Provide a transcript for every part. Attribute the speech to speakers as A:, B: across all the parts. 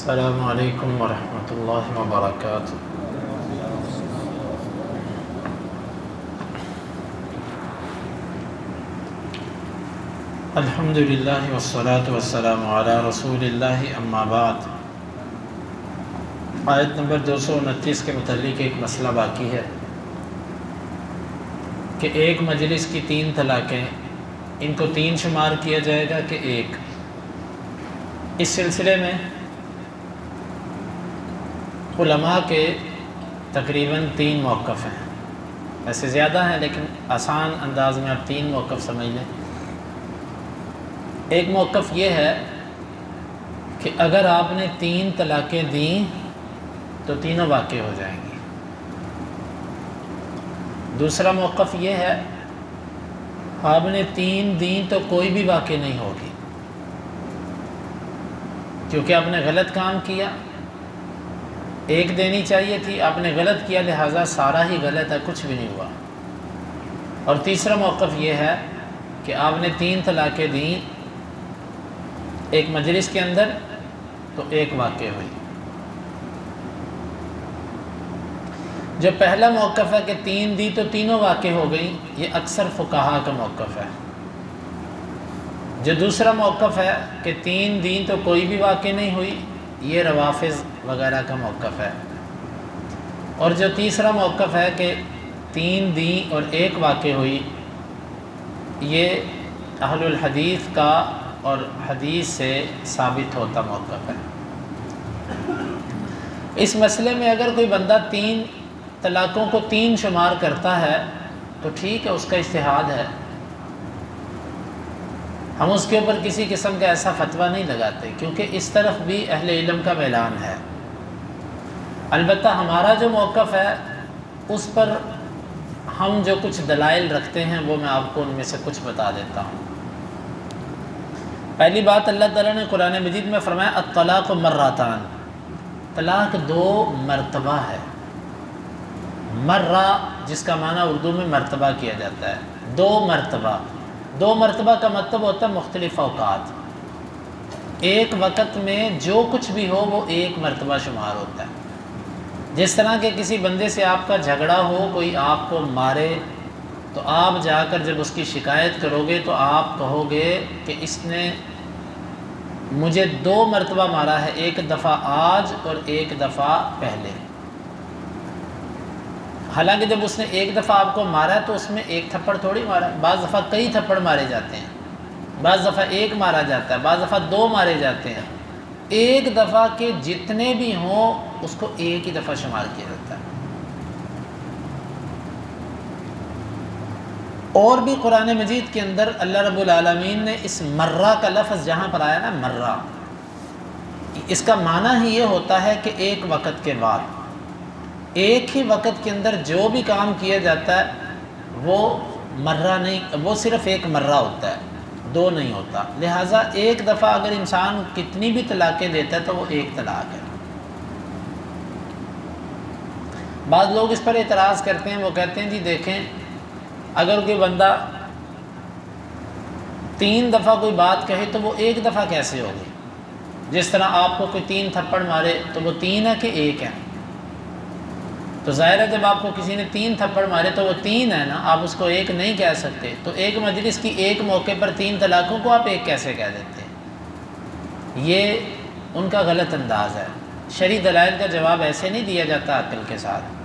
A: السلام علیکم ورحمۃ اللہ وبرکاتہ۔ الحمد للہ والصلاة والسلام علی رسول اللہ، اما بعد۔ آیت نمبر 229 کے متعلق ایک مسئلہ باقی ہے کہ ایک مجلس کی 3 طلاقیں، ان کو 3 شمار کیا جائے گا کہ 1؟ اس سلسلے میں علماء کے تقریباً 3 موقف ہیں، ایسے زیادہ ہیں لیکن آسان انداز میں آپ 3 موقف سمجھ لیں۔ ایک موقف یہ ہے کہ اگر آپ نے 3 طلاقیں دیں تو تینوں واقع ہو جائیں گی۔ دوسرا موقف یہ ہے آپ نے 3 دیں تو کوئی بھی واقع نہیں ہوگی، کیونکہ آپ نے غلط کام کیا، 1 دینی چاہیے تھی، آپ نے غلط کیا، لہٰذا سارا ہی غلط ہے، کچھ بھی نہیں ہوا۔ اور تیسرا موقف یہ ہے کہ آپ نے 3 طلاقیں دیں ایک مجلس کے اندر تو 1 واقع ہوئی۔ جو پہلا موقف ہے کہ 3 دی تو تینوں واقع ہو گئیں، یہ اکثر فقہاء کا موقف ہے۔ جو دوسرا موقف ہے کہ 3 دیں تو کوئی بھی واقع نہیں ہوئی، یہ روافض وغیرہ کا موقف ہے۔ اور جو تیسرا موقف ہے کہ 3 دیں اور 1 واقع ہوئی، یہ اہل الحدیث کا اور حدیث سے ثابت ہوتا موقف ہے۔ اس مسئلے میں اگر کوئی بندہ 3 طلاقوں کو 3 شمار کرتا ہے تو ٹھیک ہے، اس کا اجتہاد ہے، ہم اس کے اوپر کسی قسم کا ایسا فتویٰ نہیں لگاتے، کیونکہ اس طرف بھی اہل علم کا میلان ہے۔ البتہ ہمارا جو موقف ہے اس پر ہم جو کچھ دلائل رکھتے ہیں وہ میں آپ کو ان میں سے کچھ بتا دیتا ہوں۔ پہلی بات، اللہ تعالیٰ نے قرآن مجید میں فرمایا الطلاق مرتان، طلاق 2 مرتبہ ہے۔ مرہ جس کا معنی اردو میں مرتبہ کیا جاتا ہے، 2 مرتبہ۔ 2 مرتبہ کا مطلب ہوتا ہے مختلف اوقات، ایک وقت میں جو کچھ بھی ہو وہ 1 مرتبہ شمار ہوتا ہے۔ جس طرح کہ کسی بندے سے آپ کا جھگڑا ہو، کوئی آپ کو مارے، تو آپ جا کر جب اس کی شکایت کرو گے تو آپ کہو گے کہ اس نے مجھے 2 مرتبہ مارا ہے، 1 دفعہ آج اور 1 دفعہ پہلے۔ حالانکہ جب اس نے 1 دفعہ آپ کو مارا ہے تو اس میں 1 تھپڑ تھوڑی مارا ہے، بعض دفعہ کئی تھپڑ مارے جاتے ہیں، بعض دفعہ 1 مارا جاتا ہے، بعض دفعہ 2 مارے جاتے ہیں۔ 1 دفعہ کے جتنے بھی ہوں اس کو 1 ہی دفعہ شمار کیا جاتا ہے۔ اور بھی قرآن مجید کے اندر اللہ رب العالمین نے اس مرہ کا لفظ جہاں پر آیا نا، مرہ، اس کا معنی ہی یہ ہوتا ہے کہ 1 وقت کے بعد، ایک ہی وقت کے اندر جو بھی کام کیا جاتا ہے وہ مرہ نہیں، وہ صرف 1 مرہ ہوتا ہے، 2 نہیں ہوتا۔ لہٰذا 1 دفعہ اگر انسان کتنی بھی طلاقیں دیتا ہے تو وہ 1 طلاق ہے۔ بعض لوگ اس پر اعتراض کرتے ہیں، وہ کہتے ہیں جی دیکھیں، اگر کوئی بندہ 3 دفعہ کوئی بات کہے تو وہ 1 دفعہ کیسے ہوگی؟ جس طرح آپ کو کوئی 3 تھپڑ مارے تو وہ 3 ہے کہ 1 ہے؟ تو ظاہر ہے جب آپ کو کسی نے 3 تھپڑ مارے تو وہ 3 ہے نا، آپ اس کو 1 نہیں کہہ سکتے۔ تو ایک مجلس کی ایک موقع پر 3 طلاقوں کو آپ 1 کیسے کہہ دیتے ہیں؟ یہ ان کا غلط انداز ہے۔ شرعی دلائل کا جواب ایسے نہیں دیا جاتا عقل کے ساتھ۔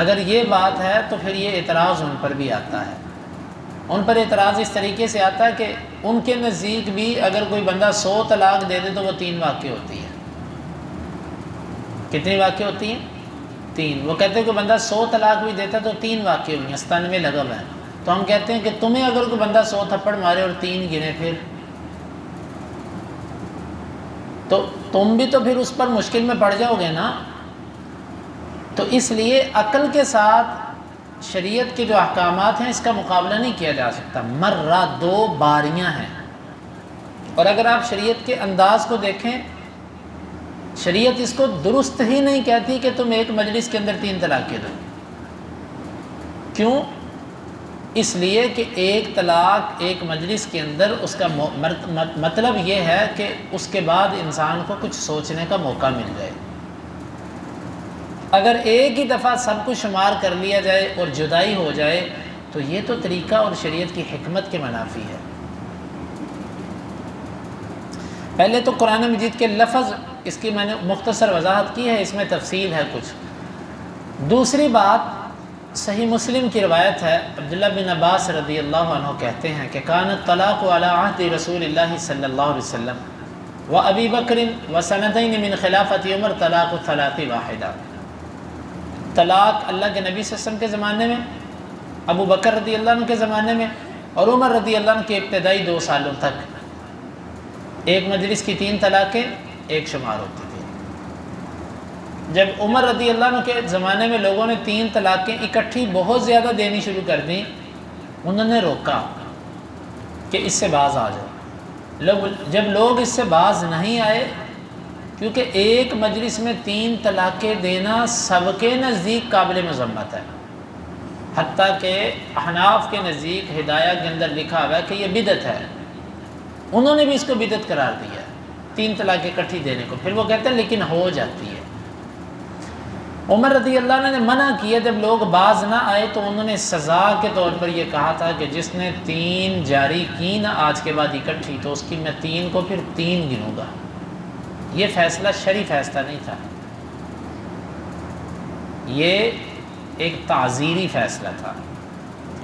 A: اگر یہ بات ہے تو پھر یہ اعتراض ان پر بھی آتا ہے۔ ان پر اعتراض اس طریقے سے آتا ہے کہ ان کے نزدیک بھی اگر کوئی بندہ 100 طلاق دے دے تو وہ 3 واقع ہوتی ہے۔ کتنی واقع ہوتی ہیں؟ 3۔ وہ کہتے ہیں کہ بندہ 100 طلاق بھی دیتا تو 3 واقع ہوئی ہیں، 97 لغو ہیں۔ تو ہم کہتے ہیں کہ تمہیں اگر کوئی بندہ 100 تھپڑ مارے اور 3 گنے پھر تو تم بھی تو پھر اس پر مشکل میں پڑ جاؤ گے نا۔ تو اس لیے عقل کے ساتھ شریعت کے جو احکامات ہیں اس کا مقابلہ نہیں کیا جا سکتا۔ مرہ 2 باریاں ہیں، اور اگر آپ شریعت کے انداز کو دیکھیں، شریعت اس کو درست ہی نہیں کہتی کہ تم ایک مجلس کے اندر 3 طلاقیں دو۔ کیوں؟ اس لیے کہ ایک طلاق ایک مجلس کے اندر اس کا مطلب یہ ہے کہ اس کے بعد انسان کو کچھ سوچنے کا موقع مل جائے۔ اگر ایک ہی دفعہ سب کو شمار کر لیا جائے اور جدائی ہو جائے تو یہ تو طریقہ اور شریعت کی حکمت کے منافی ہے۔ پہلے تو قرآن مجید کے لفظ، اس کی میں نے مختصر وضاحت کی ہے، اس میں تفصیل ہے کچھ۔ دوسری بات، صحیح مسلم کی روایت ہے، عبداللہ بن عباس رضی اللہ عنہ کہتے ہیں کہ کان الطلاق علی عہد رسول اللہ صلی اللہ علیہ وسلم و ابی بکر و سنتین من خلافت عمر طلاق الثلاث واحدہ۔ طلاق اللہ کے نبی صلی اللہ علیہ وسلم کے زمانے میں، ابو بکر رضی اللہ عنہ کے زمانے میں اور عمر رضی اللہ عنہ کے ابتدائی 2 سالوں تک ایک مجلس کی 3 طلاقیں ایک شمار ہوتی تھی۔ جب عمر رضی اللہ عنہ کے زمانے میں لوگوں نے 3 طلاقیں اکٹھی بہت زیادہ دینی شروع کر دیں، انہوں نے روکا کہ اس سے باز آ جاؤ۔ جب لوگ اس سے باز نہیں آئے، کیونکہ ایک مجلس میں 3 طلاقیں دینا سب کے نزدیک قابل مذمت ہے، حتیٰ کہ احناف کے نزدیک ہدایہ کے اندر لکھا ہوا ہے کہ یہ بدعت ہے، انہوں نے بھی اس کو بدعت قرار دیا ہے 3 طلاقیں اکٹھی دینے کو۔ پھر وہ کہتے ہیں لیکن ہو جاتی ہے۔ عمر رضی اللہ عنہ نے منع کیا، جب لوگ باز نہ آئے تو انہوں نے سزا کے طور پر یہ کہا تھا کہ جس نے 3 جاری کی نا آج کے بعد اکٹھی، تو اس کی میں 3 کو پھر 3 گنوں گا۔ یہ فیصلہ شرعی فیصلہ نہیں تھا، یہ ایک تعزیری فیصلہ تھا،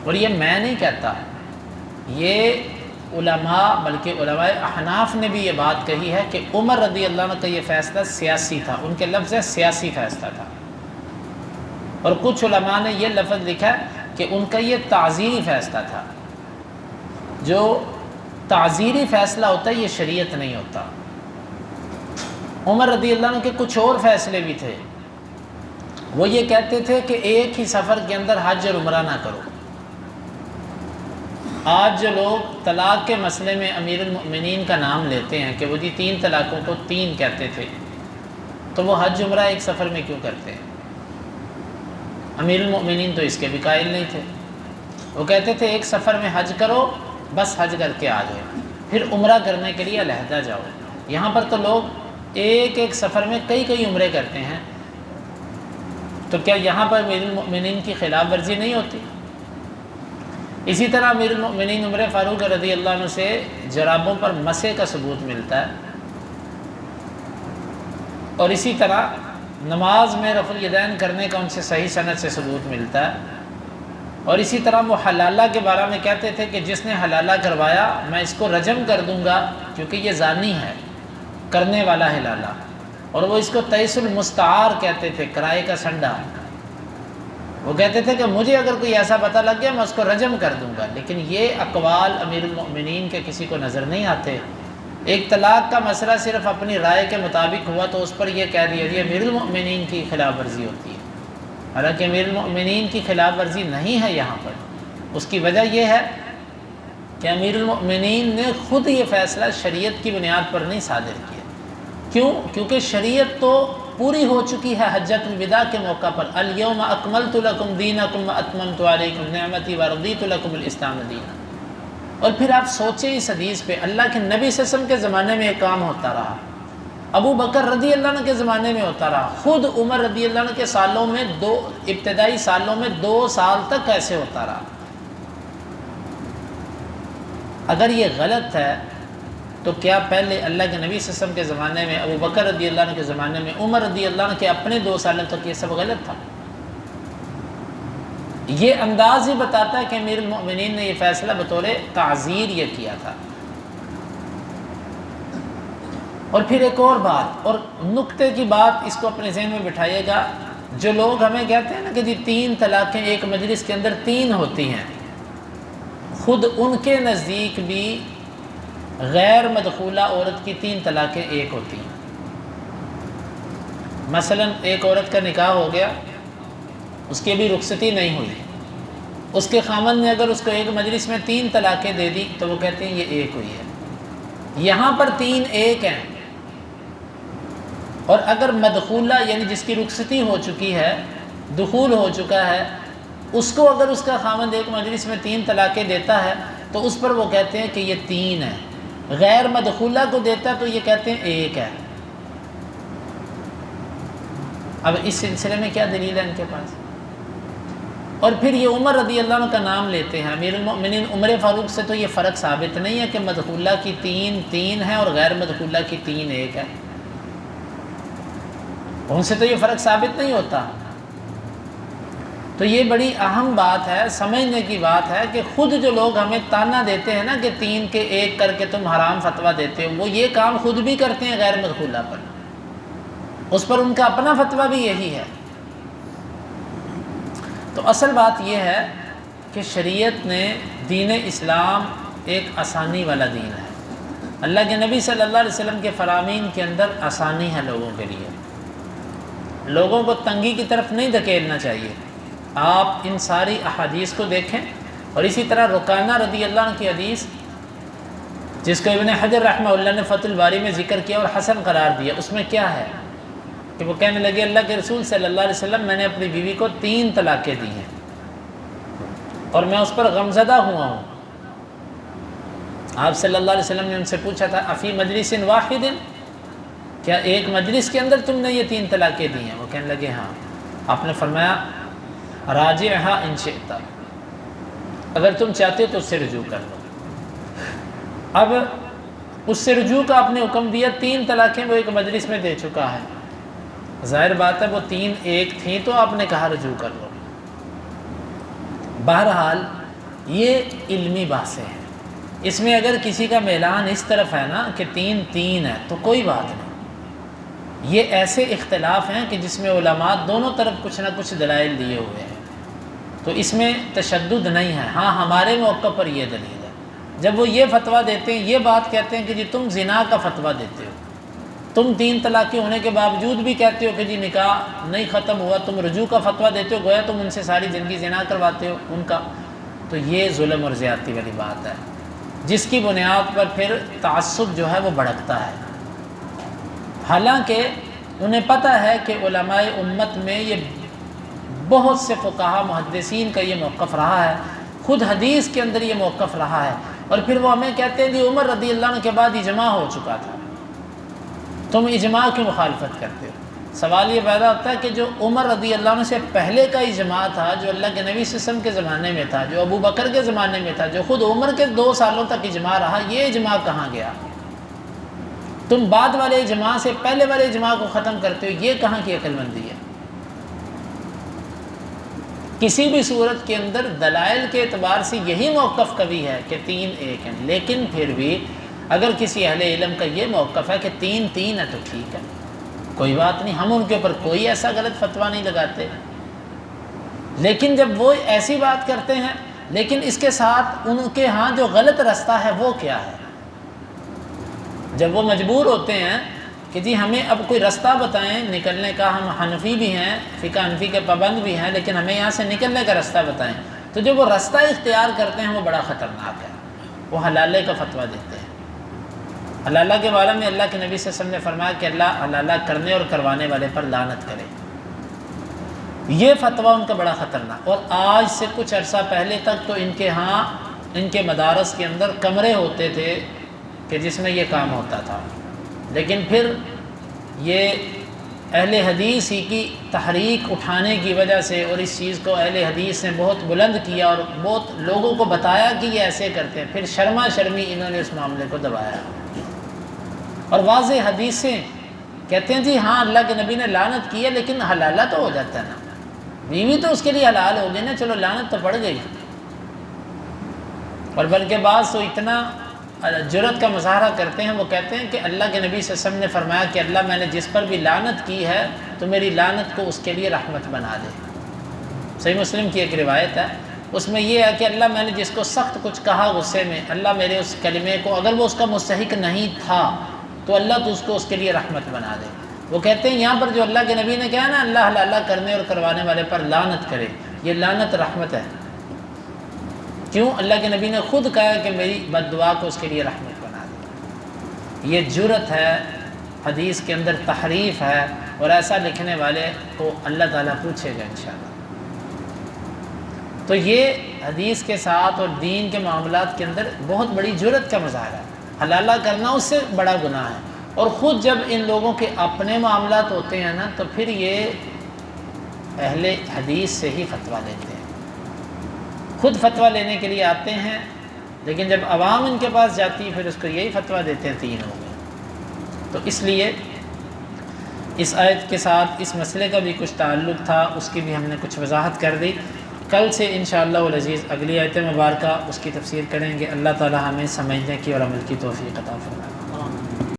A: اور یہ میں نہیں کہتا، یہ علماء، بلکہ علماء احناف نے بھی یہ بات کہی ہے کہ عمر رضی اللہ عنہ کا یہ فیصلہ سیاسی تھا، ان کے لفظ ہے سیاسی فیصلہ تھا، اور کچھ علماء نے یہ لفظ لکھا کہ ان کا یہ تعزیری فیصلہ تھا۔ جو تعزیری فیصلہ ہوتا ہے یہ شریعت نہیں ہوتا۔ عمر رضی اللہ عنہ کے کچھ اور فیصلے بھی تھے، وہ یہ کہتے تھے کہ ایک ہی سفر کے اندر حج اور عمرہ نہ کرو۔ آج جو لوگ طلاق کے مسئلے میں امیر المؤمنین کا نام لیتے ہیں کہ وہ جی 3 طلاقوں کو 3 کہتے تھے، تو وہ حج عمرہ ایک سفر میں کیوں کرتے ہیں؟ امیر المؤمنین تو اس کے بھی قائل نہیں تھے، وہ کہتے تھے ایک سفر میں حج کرو، بس حج کر کے آ جاؤ، پھر عمرہ کرنے کے لیے علیحدہ جاؤ۔ یہاں پر تو لوگ ایک سفر میں کئی عمرے کرتے ہیں، تو کیا یہاں پر امیر المؤمنین کی خلاف ورزی نہیں ہوتی؟ اسی طرح امیر المؤمنین عمر فاروق رضی اللہ عنہ سے جرابوں پر مسح کا ثبوت ملتا ہے، اور اسی طرح نماز میں رفع الیدین کرنے کا ان سے صحیح سند سے ثبوت ملتا ہے، اور اسی طرح وہ حلالہ کے بارے میں کہتے تھے کہ جس نے حلالہ کروایا میں اس کو رجم کر دوں گا کیونکہ یہ زانی ہے، کرنے والا حلالہ، اور وہ اس کو تیس المستعار کہتے تھے، کرائے کا سنڈا۔ وہ کہتے تھے کہ مجھے اگر کوئی ایسا پتہ لگ گیا میں اس کو رجم کر دوں گا، لیکن یہ اقوال امیر المؤمنین کے کسی کو نظر نہیں آتے۔ ایک طلاق کا مسئلہ صرف اپنی رائے کے مطابق ہوا تو اس پر یہ کہہ دیا یہ امیر المؤمنین کی خلاف ورزی ہوتی ہے، حالانکہ امیر المؤمنین کی خلاف ورزی نہیں ہے یہاں پر۔ اس کی وجہ یہ ہے کہ امیر المؤمنین نے خود یہ فیصلہ شریعت کی بنیاد پر نہیں صادر کیا۔ کیوں؟ کیونکہ شریعت تو پوری ہو چکی ہے حجۃ الوداع کے موقع پر، الیوم اکملت لکم دینکم واتممت علیکم نعمتی ورضیت لکم الاسلام دینا۔ اور پھر آپ سوچیں اس حدیث پہ، اللہ کے نبی صلی اللہ علیہ وسلم کے زمانے میں یہ کام ہوتا رہا، ابو بکر رضی اللہ عنہ کے زمانے میں ہوتا رہا، خود عمر رضی اللہ عنہ کے سالوں میں ابتدائی سالوں میں 2 سال تک ایسے ہوتا رہا۔ اگر یہ غلط ہے تو کیا پہلے اللہ کے نبی صلی اللہ علیہ وسلم کے زمانے میں، ابو بکر رضی اللہ عنہ کے زمانے میں، عمر رضی اللہ عنہ کے اپنے 2 سالوں تک یہ سب غلط تھا؟ یہ انداز ہی بتاتا ہے کہ امیر المؤمنین نے یہ فیصلہ بطور تعزیر یہ کیا تھا۔ اور پھر ایک اور بات، اور نقطے کی بات اس کو اپنے ذہن میں بٹھائیے گا، جو لوگ ہمیں کہتے ہیں نا کہ جی 3 طلاقیں ایک مجلس کے اندر 3 ہوتی ہیں، خود ان کے نزدیک بھی غیر مدخولہ عورت کی 3 طلاقیں ایک ہوتی ہیں۔ مثلا ایک عورت کا نکاح ہو گیا، اس کی بھی رخصتی نہیں ہوئی، اس کے خامن نے اگر اس کو ایک مجلس میں 3 طلاقیں دے دی تو وہ کہتے ہیں یہ ایک ہوئی ہے۔ یہاں پر 3 ایک ہیں، اور اگر مدخولہ یعنی جس کی رخصتی ہو چکی ہے، دخول ہو چکا ہے، اس کو اگر اس کا خاوند ایک مجلس میں 3 طلاقیں دیتا ہے تو اس پر وہ کہتے ہیں کہ یہ 3 ہے، غیر مدخولہ کو دیتا ہے تو یہ کہتے ہیں 1 ہے۔ اب اس سلسلے میں کیا دلیل ہے ان کے پاس؟ اور پھر یہ عمر رضی اللہ عنہ کا نام لیتے ہیں، امیر المؤمنین عمر فاروق سے تو یہ فرق ثابت نہیں ہے کہ مدخولہ کی 3 ہے اور غیر مدخولہ کی 3 1 ہے، ان سے تو یہ فرق ثابت نہیں ہوتا۔ تو یہ بڑی اہم بات ہے، سمجھنے کی بات ہے کہ خود جو لوگ ہمیں تانا دیتے ہیں نا کہ 3 کے 1 کر کے تم حرام فتویٰ دیتے ہو، وہ یہ کام خود بھی کرتے ہیں غیر مدخولہ پر، اس پر ان کا اپنا فتویٰ بھی یہی ہے۔ تو اصل بات یہ ہے کہ شریعت نے دین اسلام ایک آسانی والا دین ہے، اللہ کے نبی صلی اللہ علیہ وسلم کے فرامین کے اندر آسانی ہے لوگوں کے لیے، لوگوں کو تنگی کی طرف نہیں دھکیلنا چاہیے۔ آپ ان ساری احادیث کو دیکھیں، اور اسی طرح رکانہ رضی اللہ عنہ کی حدیث جس کو ابن حجر رحمہ اللہ نے فتح الباری میں ذکر کیا اور حسن قرار دیا، اس میں کیا ہے کہ وہ کہنے لگے اللہ کے رسول صلی اللہ علیہ وسلم میں نے اپنی بیوی کو 3 طلاقیں دی ہیں اور میں اس پر غمزدہ ہوا ہوں۔ آپ صلی اللہ علیہ وسلم نے ان سے پوچھا تھا افی مجلس واحد، کیا ایک مجلس کے اندر تم نے یہ 3 طلاقیں دی ہیں؟ وہ کہنے لگے ہاں۔ آپ نے فرمایا راجعھا ان شئت، اگر تم چاہتے ہو تو اس سے رجوع کر لو۔ اب اس سے رجوع کا آپ نے حکم دیا، 3 طلاقیں وہ ایک مجلس میں دے چکا ہے، ظاہر بات ہے وہ 3 1 تھیں تو آپ نے کہا رجوع کر لو۔ بہرحال یہ علمی بحثیں ہیں، اس میں اگر کسی کا میلان اس طرف ہے نا کہ 3 3 ہے تو کوئی بات نہیں، یہ ایسے اختلاف ہیں کہ جس میں علماء دونوں طرف کچھ نہ کچھ دلائل دیے ہوئے ہیں، تو اس میں تشدد نہیں ہے۔ ہاں ہمارے موقع پر یہ دلیل ہے، جب وہ یہ فتویٰ دیتے ہیں، یہ بات کہتے ہیں کہ جی تم زنا کا فتویٰ دیتے ہو، تم 3 طلاقیں ہونے کے باوجود بھی کہتے ہو کہ جی نکاح نہیں ختم ہوا، تم رجوع کا فتویٰ دیتے ہو، گویا تم ان سے ساری زندگی زنا کرواتے ہو ان کا، تو یہ ظلم اور زیادتی والی بات ہے، جس کی بنیاد پر پھر تعصب جو ہے وہ بھڑکتا ہے۔ حالانکہ انہیں پتہ ہے کہ علماء امت میں یہ بہت سے فقہا محدثین کا یہ موقف رہا ہے، خود حدیث کے اندر یہ موقف رہا ہے، اور پھر وہ ہمیں کہتے ہیں کہ عمر رضی اللہ عنہ کے بعد اجماع ہو چکا تھا، تم اجماع کی مخالفت کرتے ہو۔ سوال یہ پیدا ہوتا ہے کہ جو عمر رضی اللہ عنہ سے پہلے کا اجماع تھا، جو اللہ کے نبی صلی اللہ علیہ وسلم کے زمانے میں تھا، جو ابو بکر کے زمانے میں تھا، جو خود عمر کے 2 سالوں تک اجماع رہا، یہ اجماع کہاں گیا؟ تم بعد والے اجماع سے پہلے والے اجماع کو ختم کرتے ہو، یہ کہاں کی عقل مندی ہے؟ کسی بھی صورت کے اندر دلائل کے اعتبار سے یہی موقف کبھی ہے کہ 3 1 ہیں، لیکن پھر بھی اگر کسی اہل علم کا یہ موقف ہے کہ 3 3 ہے تو ٹھیک ہے، کوئی بات نہیں، ہم ان کے اوپر کوئی ایسا غلط فتویٰ نہیں لگاتے۔ لیکن جب وہ ایسی بات کرتے ہیں، لیکن اس کے ساتھ ان کے ہاں جو غلط رستہ ہے وہ کیا ہے؟ جب وہ مجبور ہوتے ہیں کہ جی ہمیں اب کوئی رستہ بتائیں نکلنے کا، ہم حنفی بھی ہیں، فقہ حنفی کے پابند بھی ہیں، لیکن ہمیں یہاں سے نکلنے کا رستہ بتائیں، تو جو وہ رستہ اختیار کرتے ہیں وہ بڑا خطرناک ہے، وہ حلالے کا فتویٰ دیتے ہیں۔ حلالہ کے بارے میں اللہ کے نبی صلی اللہ علیہ وسلم نے فرمایا کہ اللہ حلالہ کرنے اور کروانے والے پر لعنت کرے، یہ فتویٰ ان کا بڑا خطرناک۔ اور آج سے کچھ عرصہ پہلے تک تو ان کے ہاں ان کے مدارس کے اندر کمرے ہوتے تھے کہ جس میں یہ کام ہوتا تھا، لیکن پھر یہ اہل حدیث ہی کی تحریک اٹھانے کی وجہ سے، اور اس چیز کو اہل حدیث نے بہت بلند کیا اور بہت لوگوں کو بتایا کہ یہ ایسے کرتے ہیں، پھر شرما شرمی انہوں نے اس معاملے کو دبایا، اور واضح حدیثیں کہتے ہیں جی ہاں اللہ کے نبی نے لعنت کی ہے، لیکن حلالہ تو ہو جاتا ہے نا، بیوی تو اس کے لیے حلال ہو گئی نا، چلو لعنت تو پڑ گئی۔ اور بلکہ بعض تو اتنا جرأت کا مظاہرہ کرتے ہیں، وہ کہتے ہیں کہ اللہ کے نبی صلی اللہ علیہ وسلم نے فرمایا کہ اللہ میں نے جس پر بھی لعنت کی ہے تو میری لعنت کو اس کے لیے رحمت بنا دے۔ صحیح مسلم کی ایک روایت ہے، اس میں یہ ہے کہ اللہ میں نے جس کو سخت کچھ کہا غصے میں، اللہ میرے اس کلمے کو اگر وہ اس کا مستحق نہیں تھا تو اللہ تو اس کو اس کے لیے رحمت بنا دے۔ وہ کہتے ہیں یہاں پر جو اللہ کے نبی نے کہا نا اللہ حلالہ کرنے اور کروانے والے پر لعنت کرے، یہ لعنت رحمت ہے۔ کیوں؟ اللہ کے نبی نے خود کہا کہ میری بد دعا کو اس کے لیے رحمت بنا دے۔ یہ جرأت ہے، حدیث کے اندر تحریف ہے، اور ایسا لکھنے والے کو اللہ تعالیٰ پوچھے گا انشاءاللہ۔ تو یہ حدیث کے ساتھ اور دین کے معاملات کے اندر بہت بڑی جرأت کا مظاہرہ ہے۔ حلالہ کرنا اس سے بڑا گناہ ہے، اور خود جب ان لوگوں کے اپنے معاملات ہوتے ہیں نا، تو پھر یہ اہل حدیث سے ہی فتویٰ لیتے ہیں، خود فتویٰ لینے کے لیے آتے ہیں، لیکن جب عوام ان کے پاس جاتی ہے پھر اس کو یہی فتویٰ دیتے ہیں 3 ہو گئے۔ تو اس لیے اس آیت کے ساتھ اس مسئلے کا بھی کچھ تعلق تھا، اس کی بھی ہم نے کچھ وضاحت کر دی۔ کل سے انشاءاللہ العزیز اگلی آیت مبارکہ اس کی تفسیر کریں گے۔ اللہ تعالی ہمیں سمجھنے کی اور عمل کی توفیق عطا فرمائے۔